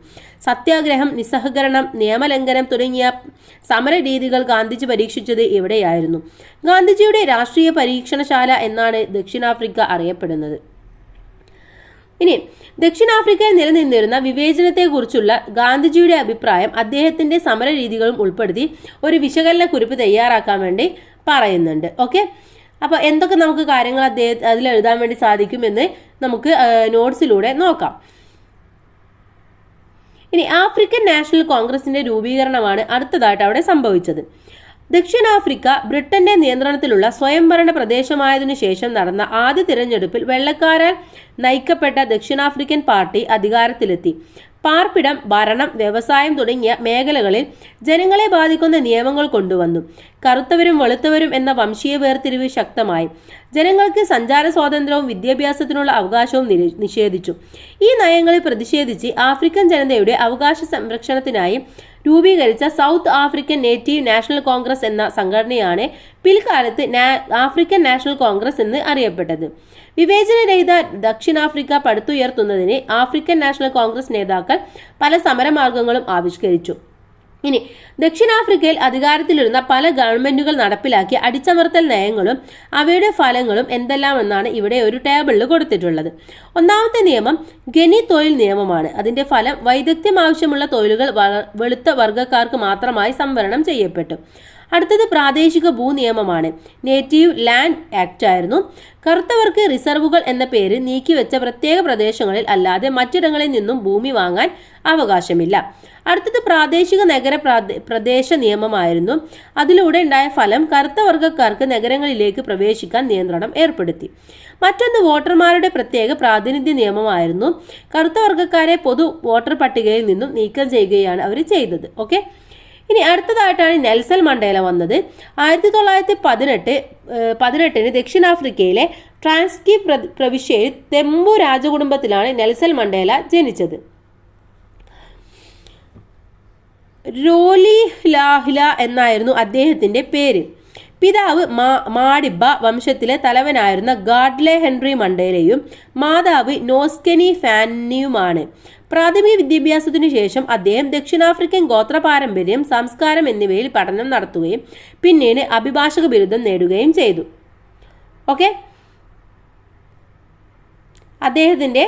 സത്യാഗ്രഹം, നിസ്സഹകരണം, നിയമലംഘനം തുടങ്ങിയ സമര രീതികൾ ഗാന്ധിജി പരീക്ഷിച്ചത് ഇവിടെയായിരുന്നു. ഗാന്ധിജിയുടെ രാഷ്ട്രീയ പരീക്ഷണശാല എന്നാണ് ദക്ഷിണാഫ്രിക്ക അറിയപ്പെടുന്നത്. ഇനി ദക്ഷിണാഫ്രിക്കയിൽ നിലനിന്നിരുന്ന വിവേചനത്തെക്കുറിച്ചുള്ള ഗാന്ധിജിയുടെ അഭിപ്രായം അദ്ദേഹത്തിന്റെ സമര രീതികളും ഉൾപ്പെടുത്തി ഒരു വിശകലന കുറിപ്പ് തയ്യാറാക്കാൻ വേണ്ടി പറയുന്നുണ്ട്. ഓക്കെ, അപ്പോൾ എന്തൊക്കെ നമുക്ക് കാര്യങ്ങൾ അതിൽ എഴുതാൻ വേണ്ടി സാധിക്കുമെന്ന് നമുക്ക് നോട്ട്സിലൂടെ നോക്കാം. ഇനി ആഫ്രിക്കൻ നാഷണൽ കോൺഗ്രസിന്റെ രൂപീകരണമാണ് അടുത്തതായിട്ട് അവിടെ സംഭവിച്ചത്. ദക്ഷിണാഫ്രിക്ക ബ്രിട്ടന്റെ നിയന്ത്രണത്തിലുള്ള സ്വയംഭരണ പ്രദേശമായതിനു ശേഷം നടന്ന ആദ്യ തിരഞ്ഞെടുപ്പിൽ വെള്ളക്കാരാൽ നയിക്കപ്പെട്ട ദക്ഷിണാഫ്രിക്കൻ പാർട്ടി അധികാരത്തിലെത്തി. പാർപ്പിടം, ഭരണം, വ്യവസായം തുടങ്ങിയ മേഖലകളിൽ ജനങ്ങളെ ബാധിക്കുന്ന നിയമങ്ങൾ കൊണ്ടുവന്നു. കറുത്തവരും വെളുത്തവരും എന്ന വംശീയ വേർതിരിവ് ശക്തമായി. ജനങ്ങൾക്ക് സഞ്ചാര സ്വാതന്ത്ര്യവും വിദ്യാഭ്യാസത്തിനുള്ള അവകാശവും നിഷേധിച്ചു. ഈ നയങ്ങളിൽ പ്രതിഷേധിച്ച് ആഫ്രിക്കൻ ജനതയുടെ അവകാശ സംരക്ഷണത്തിനായി രൂപീകരിച്ച south African native national Congress എന്ന സംഘടനയാണ് പിൽക്കാലത്ത് ആഫ്രിക്കൻ നാഷണൽ കോൺഗ്രസ് എന്ന് അറിയപ്പെട്ടത്. വിവേചനരഹിത ദക്ഷിണാഫ്രിക്ക പടുത്തുയർത്തുന്നതിന് ആഫ്രിക്കൻ നാഷണൽ കോൺഗ്രസ് നേതാക്കൾ പല സമരമാർഗങ്ങളും ആവിഷ്കരിച്ചു. ഇനി ദക്ഷിണാഫ്രിക്കയിൽ അധികാരത്തിലിരുന്ന പല ഗവൺമെന്റുകൾ നടപ്പിലാക്കിയ അടിച്ചമർത്തൽ നയങ്ങളും അവയുടെ ഫലങ്ങളും എന്തെല്ലാമെന്നാണ് ഇവിടെ ഒരു ടേബിളിൽ കൊടുത്തിട്ടുള്ളത്. ഒന്നാമത്തെ നിയമം ഖനി തൊഴിൽ നിയമമാണ്. അതിന്റെ ഫലം വൈദഗ്ധ്യം ആവശ്യമുള്ള തൊഴിലുകൾ വെളുത്ത വർഗ്ഗക്കാർക്ക് മാത്രമായി സംവരണം ചെയ്യപ്പെട്ടു. അടുത്തത് പ്രാദേശിക ഭൂനിയമമാണ്. നേറ്റീവ് ലാൻഡ് ആക്ട് ആയിരുന്നു. കറുത്തവർക്ക് റിസർവുകൾ എന്ന പേര് നീക്കിവെച്ച പ്രത്യേക പ്രദേശങ്ങളിൽ അല്ലാതെ മറ്റിടങ്ങളിൽ നിന്നും ഭൂമി വാങ്ങാൻ അവകാശമില്ല. അടുത്തത് പ്രാദേശിക നഗര പ്രദേശ നിയമമായിരുന്നു. അതിലൂടെ ഉണ്ടായ ഫലം കറുത്ത വർഗ്ഗക്കാർക്ക് നഗരങ്ങളിലേക്ക് പ്രവേശിക്കാൻ നിയന്ത്രണം ഏർപ്പെടുത്തി. മറ്റൊന്ന് വോട്ടർമാരുടെ പ്രത്യേക പ്രാതിനിധ്യ നിയമമായിരുന്നു. കറുത്ത വർഗ്ഗക്കാരെ പൊതു വോട്ടർ പട്ടികയിൽ നിന്നും നീക്കം ചെയ്യുകയാണ് അവർ ചെയ്തത്. ഓക്കെ, ഇനി അടുത്തതായിട്ടാണ് നെൽസൺ മണ്ടേല വന്നത്. 1918 ദക്ഷിണാഫ്രിക്കയിലെ ട്രാൻസ്കി പ്രവിശ്യയിൽ തെമ്പു രാജകുടുംബത്തിലാണ് നെൽസൺ മണ്ടേല ജനിച്ചത്. റോലിലാഹ്ല എന്നായിരുന്നു അദ്ദേഹത്തിന്റെ പേര്. പിതാവ് മാഡിബ വംശത്തിലെ തലവനായിരുന്ന ഗാഡ്ലെ ഹെൻറി മണ്ടേലയും മാതാവ് നോസ്കെനി ഫാനിയുമാണ്. പ്രാഥമിക വിദ്യാഭ്യാസത്തിനു ശേഷം അദ്ദേഹം ദക്ഷിണാഫ്രിക്കൻ ഗോത്ര പാരമ്പര്യം, സംസ്കാരം എന്നിവയിൽ പഠനം നടത്തുകയും പിന്നീട് അഭിഭാഷക ബിരുദം നേടുകയും ചെയ്തു. ഓക്കെ, അദ്ദേഹത്തിന്റെ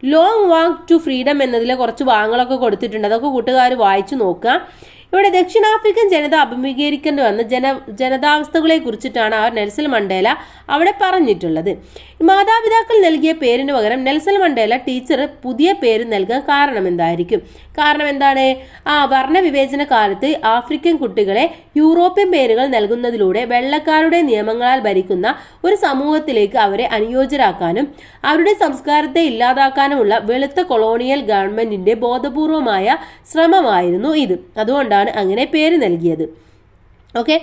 ലോങ് വാക്ക് ടു ഫ്രീഡം എന്നതിലെ കുറച്ച് ഭാഗങ്ങളൊക്കെ കൊടുത്തിട്ടുണ്ട്. അതൊക്കെ കൂട്ടുകാർ വായിച്ചു നോക്കുക. ഇവിടെ ദക്ഷിണാഫ്രിക്കൻ ജനത അഭിമുഖീകരിക്കേണ്ടി വന്ന ജനതാവസ്ഥകളെ കുറിച്ചിട്ടാണ് നെൽസൺ മണ്ടേല അവിടെ പറഞ്ഞിട്ടുള്ളത്. മാതാപിതാക്കൾ നൽകിയ പേരിന് പകരം നെൽസൺ മണ്ടേല ടീച്ചർ പുതിയ പേര് നൽകാൻ കാരണം എന്തായിരിക്കും? കാരണം എന്താണ്? വർണ്ണവിവേചന കാലത്ത് ആഫ്രിക്കൻ കുട്ടികളെ യൂറോപ്യൻ പേരുകൾ നൽകുന്നതിലൂടെ വെള്ളക്കാരുടെ നിയമങ്ങളാൽ ഭരിക്കുന്ന ഒരു സമൂഹത്തിലേക്ക് അവരെ അനുയോജ്യരാക്കാനും അവരുടെ സംസ്കാരത്തെ ഇല്ലാതാക്കാനുമുള്ള വെളുത്ത കൊളോണിയൽ ഗവൺമെന്റിന്റെ ബോധപൂർവമായ ശ്രമമായിരുന്നു ഇത്. അതുകൊണ്ടാണ് അങ്ങനെ പേര് നൽകിയത്. ഓക്കെ,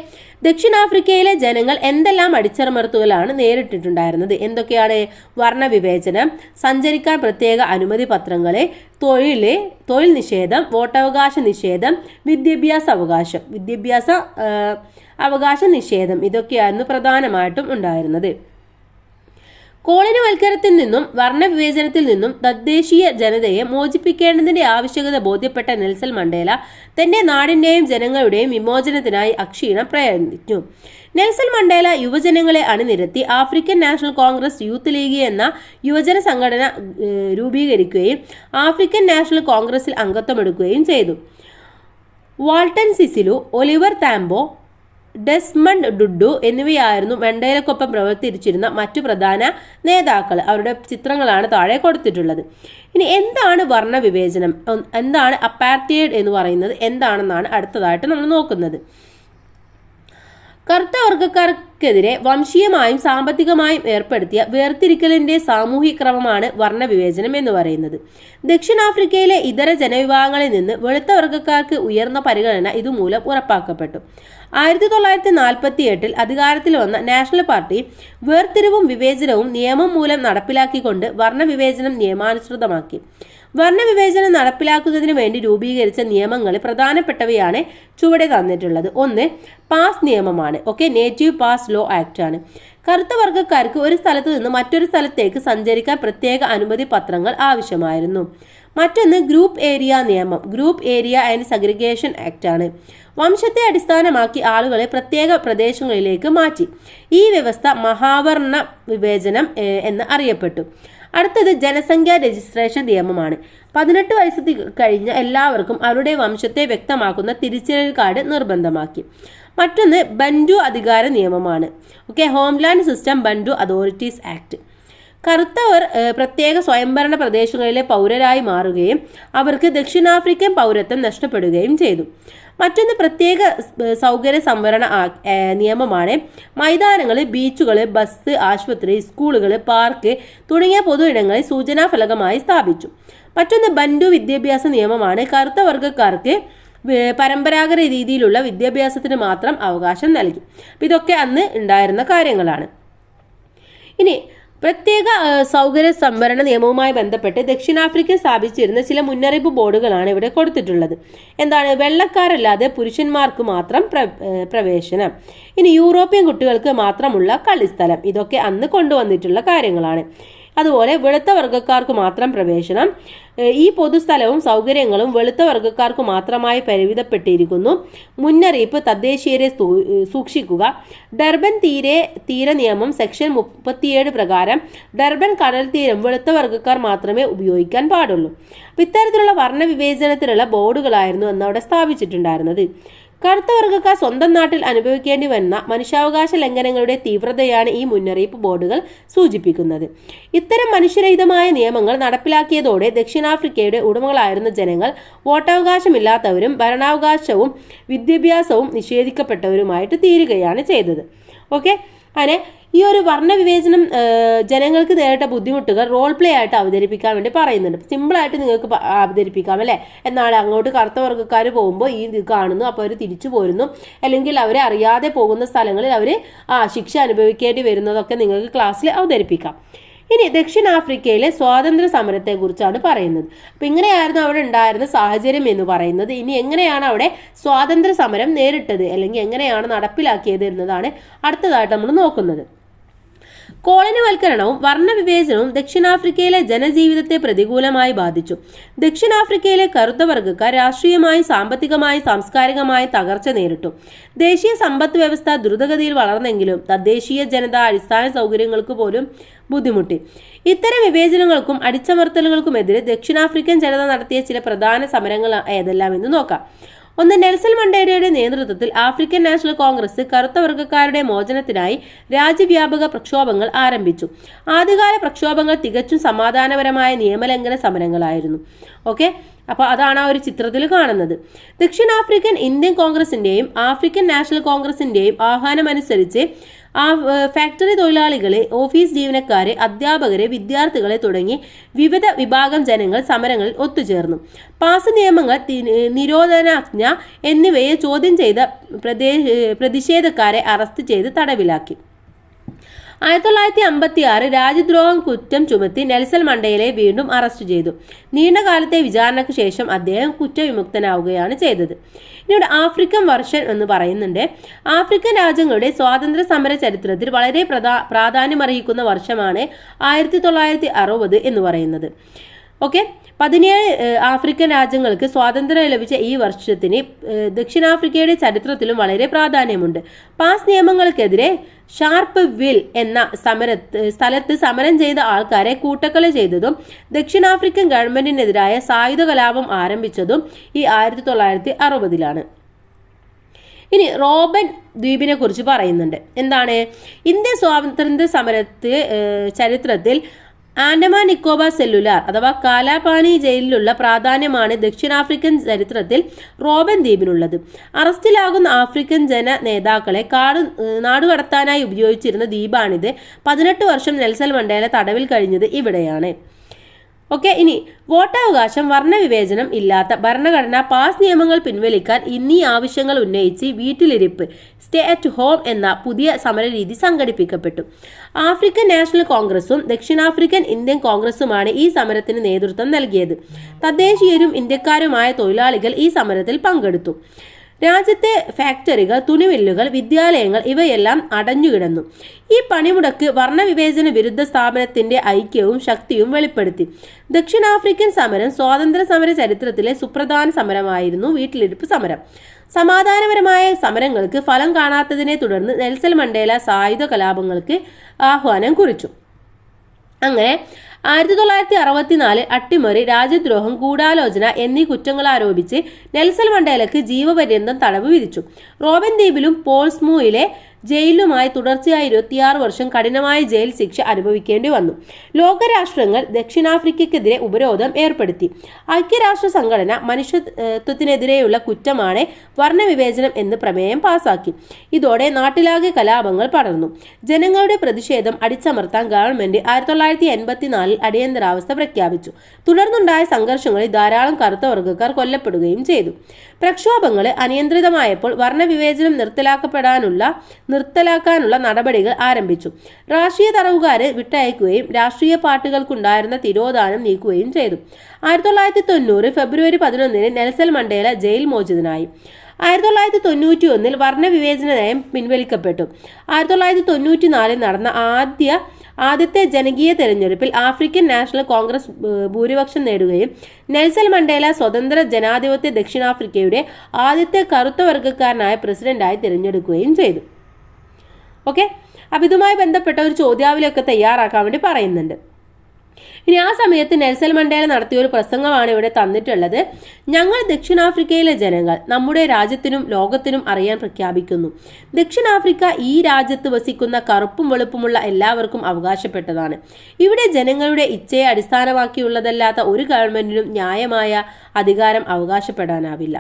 ദക്ഷിണാഫ്രിക്കയിലെ ജനങ്ങൾ എന്തെല്ലാം അടിച്ചമർത്തലുകളാണ് നേരിട്ടിട്ടുണ്ടായിരുന്നത്? എന്തൊക്കെയാണ്? വർണ്ണവിവേചനം, സഞ്ചരിക്കാൻ പ്രത്യേക അനുമതി പത്രങ്ങളെ, തൊഴിൽ നിഷേധം, വോട്ടവകാശ നിഷേധം, വിദ്യാഭ്യാസ അവകാശ നിഷേധം, ഇതൊക്കെയായിരുന്നു പ്രധാനമായിട്ടും ഉണ്ടായിരുന്നത്. കോളനിവൽക്കരണത്തിൽ നിന്നും വർണ്ണവിവേചനത്തിൽ നിന്നും തദ്ദേശീയ ജനതയെ മോചിപ്പിക്കേണ്ടതിന്റെ ആവശ്യകത ബോധ്യപ്പെട്ട നെൽസൺ മണ്ടേല തന്റെ നാടിന്റെയും ജനങ്ങളുടെയും വിമോചനത്തിനായി അക്ഷീണം പ്രയത്നിച്ചു. നെൽസൺ മണ്ടേല യുവജനങ്ങളെ അണിനിരത്തി African national Congress youth league എന്ന യുവജന സംഘടന രൂപീകരിക്കുകയും ആഫ്രിക്കൻ നാഷണൽ കോൺഗ്രസിൽ അംഗത്വമെടുക്കുകയും ചെയ്തു. വാൾട്ടൺ സിസിലു, ഒലിവർ താംബോ, ഡെസ്മണ്ട് ടുഡു എന്നിവയായിരുന്നു മണ്ടേലക്കൊപ്പം പ്രവർത്തിച്ചിരുന്ന മറ്റു പ്രധാന നേതാക്കൾ. അവരുടെ ചിത്രങ്ങളാണ് താഴെ കൊടുത്തിട്ടുള്ളത്. ഇനി എന്താണ് വർണ്ണവിവേചനം, എന്താണ് അപ്പാർത്തൈഡ് എന്ന് പറയുന്നത് എന്താണെന്നാണ് അടുത്തതായിട്ട് നമ്മൾ നോക്കുന്നത്. കറുത്ത വർഗ്ഗക്കാർക്കെതിരെ വംശീയമായും സാമ്പത്തികമായും ഏർപ്പെടുത്തിയ വേർതിരിക്കലിന്റെ സാമൂഹിക ക്രമമാണ് വർണ്ണവിവേചനം എന്ന് പറയുന്നത്. ദക്ഷിണാഫ്രിക്കയിലെ ഇതര ജനവിഭാഗങ്ങളിൽ നിന്ന് വെളുത്ത വർഗ്ഗക്കാർക്ക് ഉയർന്ന പരിഗണന ഇതുമൂലം ഉറപ്പാക്കപ്പെട്ടു. 1948 അധികാരത്തിൽ വന്ന നാഷണൽ പാർട്ടി വേർതിരിവും വിവേചനവും നിയമം മൂലം നടപ്പിലാക്കിക്കൊണ്ട് വർണ്ണവിവേചനം നിയമാനുസൃതമാക്കി. വർണ്ണവിവേചനം നടപ്പിലാക്കുന്നതിന് വേണ്ടി രൂപീകരിച്ച നിയമങ്ങളിൽ പ്രധാനപ്പെട്ടവയാണ് ചുവടെ തന്നിട്ടുള്ളത്. ഒന്ന് പാസ് നിയമമാണ്. നേറ്റീവ് പാസ് ലോ ആക്ട് ആണ്. കറുത്ത വർഗ്ഗക്കാർക്ക് ഒരു സ്ഥലത്ത് നിന്ന് മറ്റൊരു സ്ഥലത്തേക്ക് സഞ്ചരിക്കാൻ പ്രത്യേക അനുമതി പത്രങ്ങൾ ആവശ്യമായിരുന്നു. മറ്റൊന്ന് ഗ്രൂപ്പ് ഏരിയ നിയമം, group area and segregation act ആണ്. വംശത്തെ അടിസ്ഥാനമാക്കി ആളുകളെ പ്രത്യേക പ്രദേശങ്ങളിലേക്ക് മാറ്റി. ഈ വ്യവസ്ഥ മഹാവർണ്ണ വിവേചനം എന്ന് അറിയപ്പെട്ടു. അടുത്തത് ജനസംഖ്യാ രജിസ്ട്രേഷൻ നിയമമാണ്. 18 വയസ്സ് കഴിഞ്ഞ എല്ലാവർക്കും അവരുടെ വംശത്തെ വ്യക്തമാക്കുന്ന തിരിച്ചറിയൽ കാർഡ് നിർബന്ധമാക്കി. മറ്റൊന്ന് ബൻഡു അധികാര നിയമമാണ്. Homeland system Bantu authorities act. കറുത്തവർ പ്രത്യേക സ്വയംഭരണ പ്രദേശങ്ങളിലെ പൗരരായി മാറുകയും അവർക്ക് ദക്ഷിണാഫ്രിക്കൻ പൗരത്വം നഷ്ടപ്പെടുകയും ചെയ്തു. മറ്റൊന്ന് പ്രത്യേക സൗകര്യ സംവരണ നിയമമാണ്. മൈതാനങ്ങൾ, ബീച്ചുകൾ, ബസ്, ആശുപത്രി, സ്കൂളുകൾ, പാർക്ക് തുടങ്ങിയ പൊതു ഇടങ്ങളിൽ സൂചനാ ഫലകമായി സ്ഥാപിച്ചു. മറ്റൊന്ന് ബൻഡു വിദ്യാഭ്യാസ നിയമമാണ്. കറുത്ത വർഗ്ഗക്കാർക്ക് പരമ്പരാഗത രീതിയിലുള്ള വിദ്യാഭ്യാസത്തിന് മാത്രം അവകാശം നൽകി. ഇതൊക്കെ അന്ന് ഉണ്ടായിരുന്ന കാര്യങ്ങളാണ്. ഇനി പ്രത്യേക സൗകര്യ സംവരണ നിയമവുമായി ബന്ധപ്പെട്ട് ദക്ഷിണാഫ്രിക്ക സ്ഥാപിച്ചിരുന്ന ചില മുന്നറിയിപ്പ് ബോർഡുകളാണ് ഇവിടെ കൊടുത്തിട്ടുള്ളത്. എന്താണ്? വെള്ളക്കാരല്ലാതെ പുരുഷന്മാർക്ക് മാത്രം പ്രവേശനം. ഇനി യൂറോപ്യൻ കുട്ടികൾക്ക് മാത്രമുള്ള കളിസ്ഥലം. ഇതൊക്കെ അന്ന് കൊണ്ടുവന്നിട്ടുള്ള കാര്യങ്ങളാണ്. അതുപോലെ വെളുത്ത വർഗ്ഗക്കാർക്ക് മാത്രം പ്രവേശനം. ഈ പൊതുസ്ഥലവും സൗകര്യങ്ങളും വെളുത്ത വർഗ്ഗക്കാർക്ക് മാത്രമായി പരിമിതപ്പെട്ടിരിക്കുന്നു. മുന്നറിയിപ്പ് തദ്ദേശീയരെ സൂക്ഷിക്കുക. ഡർബൻ തീര നിയമം സെക്ഷൻ 37 പ്രകാരം ഡർബൻ കടൽ തീരം വെളുത്ത വർഗ്ഗക്കാർ മാത്രമേ ഉപയോഗിക്കാൻ പാടുള്ളൂ. ഇത്തരത്തിലുള്ള വർണ്ണവിവേചനത്തിലുള്ള ബോർഡുകളായിരുന്നു അന്ന് അവിടെ സ്ഥാപിച്ചിട്ടുണ്ടായിരുന്നത്. കറുത്ത വർഗ്ഗക്കാർ സ്വന്തം നാട്ടിൽ അനുഭവിക്കേണ്ടി വന്ന മനുഷ്യാവകാശ ലംഘനങ്ങളുടെ തീവ്രതയാണ് ഈ മുന്നറിയിപ്പ് ബോർഡുകൾ സൂചിപ്പിക്കുന്നത്. ഇത്തരം മനുഷ്യരഹിതമായ നിയമങ്ങൾ നടപ്പിലാക്കിയതോടെ ദക്ഷിണാഫ്രിക്കയുടെ ഉടമകളായിരുന്ന ജനങ്ങൾ വോട്ടവകാശമില്ലാത്തവരും ഭരണാവകാശവും വിദ്യാഭ്യാസവും നിഷേധിക്കപ്പെട്ടവരുമായിട്ട് തീരുകയാണ് ചെയ്തത്. അങ്ങനെ ഈ ഒരു വർണ്ണവിവേചനം ജനങ്ങൾക്ക് നേരിട്ട ബുദ്ധിമുട്ടുകൾ റോൾ പ്ലേ ആയിട്ട് അവതരിപ്പിക്കാൻ വേണ്ടി പറയുന്നുണ്ട്. സിമ്പിളായിട്ട് നിങ്ങൾക്ക് അവതരിപ്പിക്കാം അല്ലേ. എന്നാൽ അങ്ങോട്ട് കറുത്ത വർഗ്ഗക്കാർ പോകുമ്പോൾ ഈ ഇത് കാണുന്നു, അപ്പോൾ അവർ തിരിച്ചു പോരുന്നു, അല്ലെങ്കിൽ അവരെ അറിയാതെ പോകുന്ന സ്ഥലങ്ങളിൽ അവർ ശിക്ഷ അനുഭവിക്കേണ്ടി വരുന്നതൊക്കെ നിങ്ങൾക്ക് ക്ലാസ്സിൽ അവതരിപ്പിക്കാം. ഇനി ദക്ഷിണാഫ്രിക്കയിലെ സ്വാതന്ത്ര്യ സമരത്തെ കുറിച്ചാണ് പറയുന്നത്. അപ്പൊ ഇങ്ങനെയായിരുന്നു അവിടെ ഉണ്ടായിരുന്ന സാഹചര്യം എന്ന് പറയുന്നത്. ഇനി എങ്ങനെയാണ് അവിടെ സ്വാതന്ത്ര്യ സമരം നേരിട്ടത് അല്ലെങ്കിൽ എങ്ങനെയാണ് നടപ്പിലാക്കിയത് എന്നതാണ് അടുത്തതായിട്ട് നമ്മൾ നോക്കുന്നത്. കോളനിവൽക്കരണവും വർണ്ണവിവേചനവും ദക്ഷിണാഫ്രിക്കയിലെ ജനജീവിതത്തെ പ്രതികൂലമായി ബാധിച്ചു. ദക്ഷിണാഫ്രിക്കയിലെ കറുത്ത വർഗ്ഗക്കാർ രാഷ്ട്രീയമായി, സാമ്പത്തികമായി, സാംസ്കാരികമായി തകർച്ച നേരിട്ടു. ദേശീയ സമ്പദ് വ്യവസ്ഥ ദ്രുതഗതിയിൽ വളർന്നെങ്കിലും തദ്ദേശീയ ജനത അടിസ്ഥാന സൗകര്യങ്ങൾക്ക് പോലും ബുദ്ധിമുട്ടി. ഇത്തരം വിവേചനങ്ങൾക്കും അടിച്ചമർത്തലുകൾക്കുമെതിരെ ദക്ഷിണാഫ്രിക്കൻ ജനത നടത്തിയ ചില പ്രധാന സമരങ്ങൾ ഏതെല്ലാം എന്ന് നോക്കാം. ഒന്ന്, നെൽസൺ മണ്ടേലയുടെ നേതൃത്വത്തിൽ ആഫ്രിക്കൻ നാഷണൽ കോൺഗ്രസ് കറുത്ത വർഗ്ഗക്കാരുടെ മോചനത്തിനായി രാജ്യവ്യാപക പ്രക്ഷോഭങ്ങൾ ആരംഭിച്ചു. ആദ്യകാല പ്രക്ഷോഭങ്ങൾ തികച്ചും സമാധാനപരമായ നിയമലംഘന സമരങ്ങളായിരുന്നു. അപ്പോൾ അതാണ് ആ ഒരു ചിത്രത്തിൽ കാണുന്നത്. ദക്ഷിണാഫ്രിക്കൻ ഇന്ത്യൻ കോൺഗ്രസിന്റെയും ആഫ്രിക്കൻ നാഷണൽ കോൺഗ്രസിന്റെയും ആഹ്വാനമനുസരിച്ച് ഫാക്ടറി തൊഴിലാളികളെ, ഓഫീസ് ജീവനക്കാരെ, അധ്യാപകരെ, വിദ്യാർത്ഥികളെ തുടങ്ങി വിവിധ വിഭാഗം ജനങ്ങൾ സമരങ്ങളിൽ ഒത്തുചേർന്നു. പാസ് നിയമങ്ങൾ, നിരോധനാജ്ഞ എന്നിവയെ ചോദ്യം ചെയ്ത പ്രതിഷേധക്കാരെ അറസ്റ്റ് ചെയ്ത് തടവിലാക്കി. 1956 രാജ്യദ്രോഹം കുറ്റം ചുമത്തി നെൽസൺ മണ്ടേലയെ വീണ്ടും അറസ്റ്റ് ചെയ്തു. നീണ്ടകാലത്തെ വിചാരണയ്ക്ക് ശേഷം അദ്ദേഹം കുറ്റവിമുക്തനാവുകയാണ് ചെയ്തത്. ഇനിയുടെ ആഫ്രിക്കൻ വർഷൻ എന്ന് പറയുന്നുണ്ട്. ആഫ്രിക്കൻ രാജ്യങ്ങളുടെ സ്വാതന്ത്ര്യ സമര ചരിത്രത്തിൽ വളരെ പ്രാധാന്യമർഹിക്കുന്ന വർഷമാണ് 1960 എന്ന് പറയുന്നത്. ഓക്കെ, 17 ആഫ്രിക്കൻ രാജ്യങ്ങൾക്ക് സ്വാതന്ത്ര്യം ലഭിച്ച ഈ വർഷത്തിന് ദക്ഷിണാഫ്രിക്കയുടെ ചരിത്രത്തിലും വളരെ പ്രാധാന്യമുണ്ട്. പാസ് നിയമങ്ങൾക്കെതിരെ ഷാർപ്പ് വിൽ എന്ന സ്ഥലത്ത് സമരം ചെയ്ത ആൾക്കാരെ കൂട്ടക്കൊല ചെയ്തതും ദക്ഷിണാഫ്രിക്കൻ ഗവൺമെന്റിനെതിരായ സായുധ കലാപം ആരംഭിച്ചതും ഈ 1960-ലാണ്. ഇനി റോബൻ ദ്വീപിനെ കുറിച്ച് പറയുന്നുണ്ട്. എന്താണ്? ഇന്ത്യ സ്വാതന്ത്ര്യ ചരിത്രത്തിൽ ആൻഡമാൻ നിക്കോബാർ സെല്ലുലാർ അഥവാ കാലാപാനി ജയിലിലുള്ള പ്രാധാന്യമാണ് ദക്ഷിണാഫ്രിക്കൻ ചരിത്രത്തിൽ റോബൻ ദ്വീപിനുള്ളത്. അറസ്റ്റിലാകുന്ന ആഫ്രിക്കൻ നേതാക്കളെ നാടുകടത്താനായി ഉപയോഗിച്ചിരുന്ന ദ്വീപാണിത്. 18 വർഷം നെൽസൺ മണ്ടേല തടവിൽ കഴിഞ്ഞത് ഇവിടെയാണ്. ഓക്കെ, ഇനി വോട്ടവകാശം, വർണ്ണവിവേചനം ഇല്ലാത്ത ഭരണഘടന, പാസ് നിയമങ്ങൾ പിൻവലിക്കാൻ എന്നീ ആവശ്യങ്ങൾ ഉന്നയിച്ച് വീട്ടിലിരിപ്പ് സ്റ്റേ അറ്റ് ഹോം എന്ന പുതിയ സമരരീതി സംഘടിപ്പിക്കപ്പെട്ടു. ആഫ്രിക്കൻ നാഷണൽ കോൺഗ്രസും ദക്ഷിണാഫ്രിക്കൻ ഇന്ത്യൻ കോൺഗ്രസുമാണ് ഈ സമരത്തിന് നേതൃത്വം നൽകിയത്. തദ്ദേശീയരും ഇന്ത്യക്കാരുമായ തൊഴിലാളികൾ ഈ സമരത്തിൽ പങ്കെടുത്തു. രാജ്യത്തെ ഫാക്ടറികൾ, തുണിമില്ലുകൾ, വിദ്യാലയങ്ങൾ ഇവയെല്ലാം അടഞ്ഞുകിടന്നു. ഈ പണിമുടക്ക് വർണ്ണവിവേചന വിരുദ്ധ സ്ഥാപനത്തിന്റെ ഐക്യവും ശക്തിയും വെളിപ്പെടുത്തി. ദക്ഷിണാഫ്രിക്കൻ സമരം സ്വാതന്ത്ര്യ സമര ചരിത്രത്തിലെ സുപ്രധാന സമരമായിരുന്നു വീട്ടിലിരിപ്പ് സമരം. സമാധാനപരമായ സമരങ്ങൾക്ക് ഫലം കാണാത്തതിനെ തുടർന്ന് നെൽസൺ മണ്ടേല സായുധ കലാപങ്ങൾക്ക് ആഹ്വാനം കുറിച്ചു. അങ്ങനെ 1964 അട്ടിമറി, രാജ്യദ്രോഹം, ഗൂഢാലോചന എന്നീ കുറ്റങ്ങൾ ആരോപിച്ച് നെൽസൺ മണ്ടേലക്ക് ജീവപര്യന്തം തടവ് വിധിച്ചു. റോബൻ ദ്വീപിലും പോൾസ്മൂയിലെ ജയിലുമായി തുടർച്ചയായി 26 വർഷം കഠിനമായ ജയിൽ ശിക്ഷ അനുഭവിക്കേണ്ടി വന്നു. ലോകരാഷ്ട്രങ്ങൾ ദക്ഷിണാഫ്രിക്കയ്ക്കെതിരെ ഉപരോധം ഏർപ്പെടുത്തി. ഐക്യരാഷ്ട്ര സംഘടന മനുഷ്യത്വത്തിനെതിരെയുള്ള കുറ്റമാണ് വർണ്ണവിവേചനം എന്ന് പ്രമേയം പാസാക്കി. ഇതോടെ നാട്ടിലാകെ കലാപങ്ങൾ പടർന്നു. ജനങ്ങളുടെ പ്രതിഷേധം അടിച്ചമർത്താൻ ഗവൺമെന്റ് 1984 അടിയന്തരാവസ്ഥ പ്രഖ്യാപിച്ചു. തുടർന്നുണ്ടായ സംഘർഷങ്ങളിൽ ധാരാളം കറുത്ത വർഗ്ഗക്കാർ കൊല്ലപ്പെടുകയും ചെയ്തു. പ്രക്ഷോഭങ്ങൾ അനിയന്ത്രിതമായപ്പോൾ വർണ്ണവിവേചനം നിർത്തലാക്കാനുള്ള നടപടികൾ ആരംഭിച്ചു. രാഷ്ട്രീയ തടവുകാരെ വിട്ടയക്കുകയും രാഷ്ട്രീയ പാർട്ടികൾക്കുണ്ടായിരുന്ന തിരോധാനം നീക്കുകയും ചെയ്തു. 1990 ഫെബ്രുവരി 11 നെൽസൺ മണ്ടേല ജയിൽ മോചിതനായി. 1991 വർണ്ണവിവേചന നയം പിൻവലിക്കപ്പെട്ടു. 1994 നടന്ന ആദ്യത്തെ ജനകീയ തെരഞ്ഞെടുപ്പിൽ ആഫ്രിക്കൻ നാഷണൽ കോൺഗ്രസ് ഭൂരിപക്ഷം നേടുകയും നെൽസൺ മണ്ടേല സ്വതന്ത്ര ജനാധിപത്യ ദക്ഷിണാഫ്രിക്കയുടെ ആദ്യത്തെ കറുത്ത വർഗ്ഗക്കാരനായ പ്രസിഡന്റായി തിരഞ്ഞെടുക്കുകയും ചെയ്തു. ഓക്കെ, അപ്പം ഇതുമായി ബന്ധപ്പെട്ട ഒരു ചോദ്യാവലിയൊക്കെ തയ്യാറാക്കാൻ വേണ്ടി പറയുന്നുണ്ട്. ഇനി ആ സമയത്ത് നെൽസൺ മണ്ടേല നടത്തിയ ഒരു പ്രസംഗമാണ് ഇവിടെ തന്നിട്ടുള്ളത്. ഞങ്ങൾ ദക്ഷിണാഫ്രിക്കയിലെ ജനങ്ങൾ നമ്മുടെ രാജ്യത്തിനും ലോകത്തിനും അറിയാൻ പ്രഖ്യാപിക്കുന്നു. ദക്ഷിണാഫ്രിക്ക ഈ രാജ്യത്ത് വസിക്കുന്ന കറുപ്പും വെളുപ്പുമുള്ള എല്ലാവർക്കും അവകാശപ്പെട്ടതാണ്. ഇവിടെ ജനങ്ങളുടെ ഇച്ഛയെ അടിസ്ഥാനമാക്കിയുള്ളതല്ലാത്ത ഒരു ഗവൺമെന്റിനും ന്യായമായ അധികാരം അവകാശപ്പെടാനാവില്ല.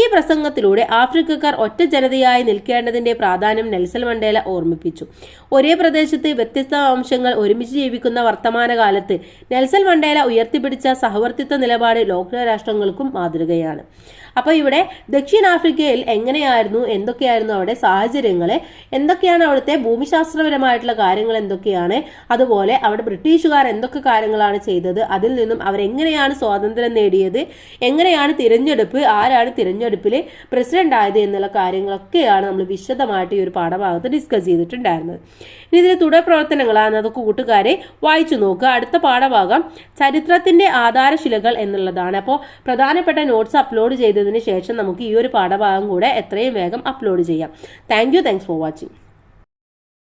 ഈ പ്രസംഗത്തിലൂടെ ആഫ്രിക്കക്കാർ ഒറ്റ ജനതയായി നിൽക്കേണ്ടതിന്റെ പ്രാധാന്യം നെൽസൺ മണ്ടേല ഓർമ്മിപ്പിച്ചു. ഒരേ പ്രദേശത്ത് വ്യത്യസ്ത വംശങ്ങൾ ഒരുമിച്ച് ജീവിക്കുന്ന വർത്തമാനകാലത്ത് നെൽസൺ മണ്ടേല ഉയർത്തിപ്പിടിച്ച സഹവർത്തിത്വ നിലപാട് ലോകരാഷ്ട്രങ്ങൾക്കും മാതൃകയാണ്. അപ്പോൾ ഇവിടെ ദക്ഷിണാഫ്രിക്കയിൽ എങ്ങനെയായിരുന്നു, എന്തൊക്കെയായിരുന്നു അവിടെ സാഹചര്യങ്ങൾ, എന്തൊക്കെയാണ് അവിടുത്തെ ഭൂമിശാസ്ത്രപരമായിട്ടുള്ള കാര്യങ്ങൾ എന്തൊക്കെയാണ്, അതുപോലെ അവിടെ ബ്രിട്ടീഷുകാർ എന്തൊക്കെ കാര്യങ്ങളാണ് ചെയ്തത്, അതിൽ നിന്നും അവരെങ്ങനെയാണ് സ്വാതന്ത്ര്യം നേടിയത്, എങ്ങനെയാണ് തിരഞ്ഞെടുപ്പ്, ആരാണ് തിരഞ്ഞെടുപ്പിൽ പ്രസിഡന്റ് ആയത് എന്നുള്ള കാര്യങ്ങളൊക്കെയാണ് നമ്മൾ വിശദമായിട്ട് ഈ ഒരു പാഠഭാഗത്ത് ഡിസ്കസ് ചെയ്തിട്ടുണ്ടായിരുന്നത്. ഇനി ഇതിലെ തുടർ പ്രവർത്തനങ്ങളാണ്, അതൊക്കെ കൂട്ടുകാരെ വായിച്ചു നോക്കുക. അടുത്ത പാഠഭാഗം ചരിത്രത്തിന്റെ ആധാരശിലകൾ എന്നുള്ളതാണ്. അപ്പോൾ പ്രധാനപ്പെട്ട നോട്ട്സ് അപ്ലോഡ് ചെയ്തതിന് ശേഷം നമുക്ക് ഈ ഒരു പാഠഭാഗം കൂടെ എത്രയും വേഗം അപ്ലോഡ് ചെയ്യാം. Thanks for watching.